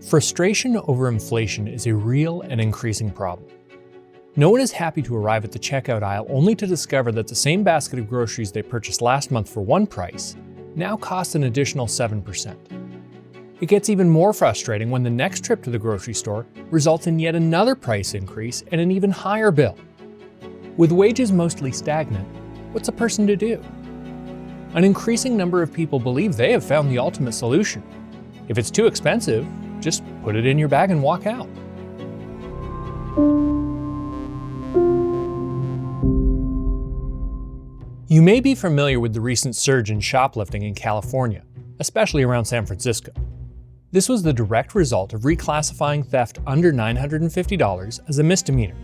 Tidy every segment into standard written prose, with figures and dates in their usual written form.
Frustration over inflation is a real and increasing problem. No one is happy to arrive at the checkout aisle only to discover that the same basket of groceries they purchased last month for one price now costs an additional 7%. It gets even more frustrating when the next trip to the grocery store results in yet another price increase and an even higher bill. With wages mostly stagnant, what's a person to do? An increasing number of people believe they have found the ultimate solution. If it's too expensive, just put it in your bag and walk out. You may be familiar with the recent surge in shoplifting in California, especially around San Francisco. This was the direct result of reclassifying theft under $950 as a misdemeanor.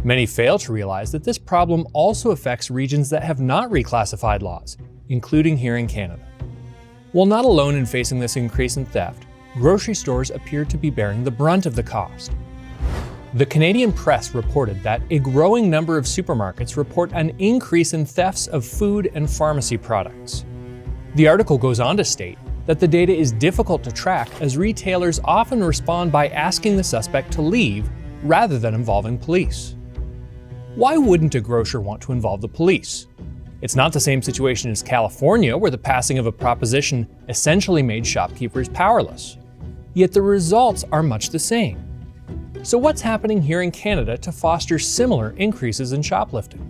Many fail to realize that this problem also affects regions that have not reclassified laws, including here in Canada. While not alone in facing this increase in theft, grocery stores appear to be bearing the brunt of the cost. The Canadian press reported that a growing number of supermarkets report an increase in thefts of food and pharmacy products. The article goes on to state that the data is difficult to track as retailers often respond by asking the suspect to leave rather than involving police. Why wouldn't a grocer want to involve the police? It's not the same situation as California, where the passing of a proposition essentially made shopkeepers powerless. Yet the results are much the same. So what's happening here in Canada to foster similar increases in shoplifting?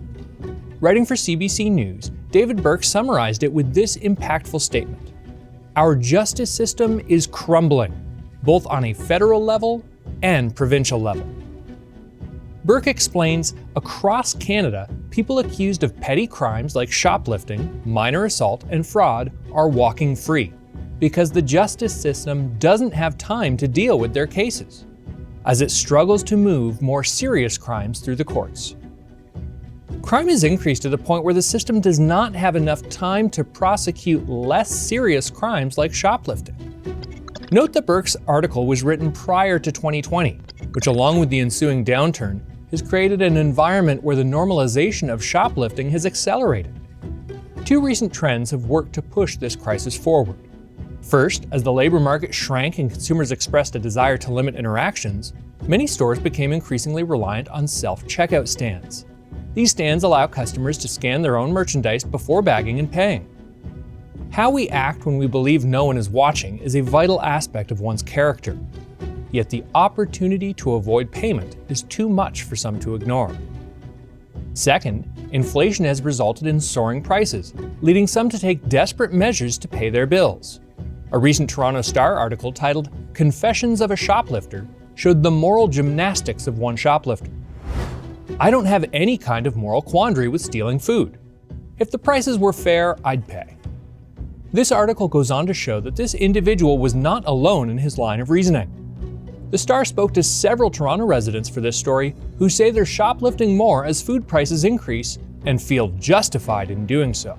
Writing for CBC News, David Burke summarized it with this impactful statement: "Our justice system is crumbling, both on a federal level and provincial level." Burke explains, across Canada, people accused of petty crimes like shoplifting, minor assault, and fraud are walking free because the justice system doesn't have time to deal with their cases, as it struggles to move more serious crimes through the courts. Crime has increased to the point where the system does not have enough time to prosecute less serious crimes like shoplifting. Note that Burke's article was written prior to 2020, which, along with the ensuing downturn, has created an environment where the normalization of shoplifting has accelerated. Two recent trends have worked to push this crisis forward. First, as the labor market shrank and consumers expressed a desire to limit interactions, many stores became increasingly reliant on self-checkout stands. These stands allow customers to scan their own merchandise before bagging and paying. How we act when we believe no one is watching is a vital aspect of one's character. Yet the opportunity to avoid payment is too much for some to ignore. Second, inflation has resulted in soaring prices, leading some to take desperate measures to pay their bills. A recent Toronto Star article titled "Confessions of a Shoplifter" showed the moral gymnastics of one shoplifter. "I don't have any kind of moral quandary with stealing food. If the prices were fair, I'd pay." This article goes on to show that this individual was not alone in his line of reasoning. The Star spoke to several Toronto residents for this story who say they're shoplifting more as food prices increase and feel justified in doing so.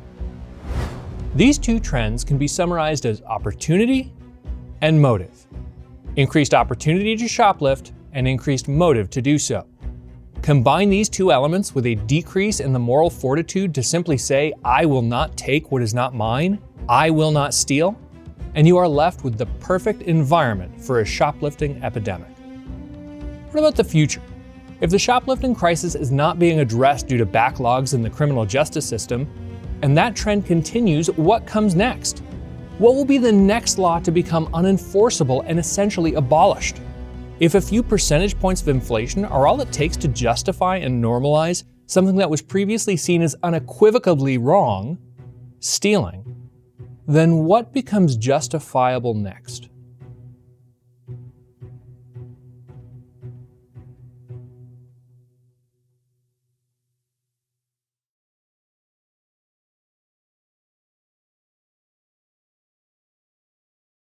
These two trends can be summarized as opportunity and motive. Increased opportunity to shoplift and increased motive to do so. Combine these two elements with a decrease in the moral fortitude to simply say, "I will not take what is not mine, I will not steal," and you are left with the perfect environment for a shoplifting epidemic. What about the future? If the shoplifting crisis is not being addressed due to backlogs in the criminal justice system, and that trend continues, what comes next? What will be the next law to become unenforceable and essentially abolished? If a few percentage points of inflation are all it takes to justify and normalize something that was previously seen as unequivocally wrong, stealing, then what becomes justifiable next?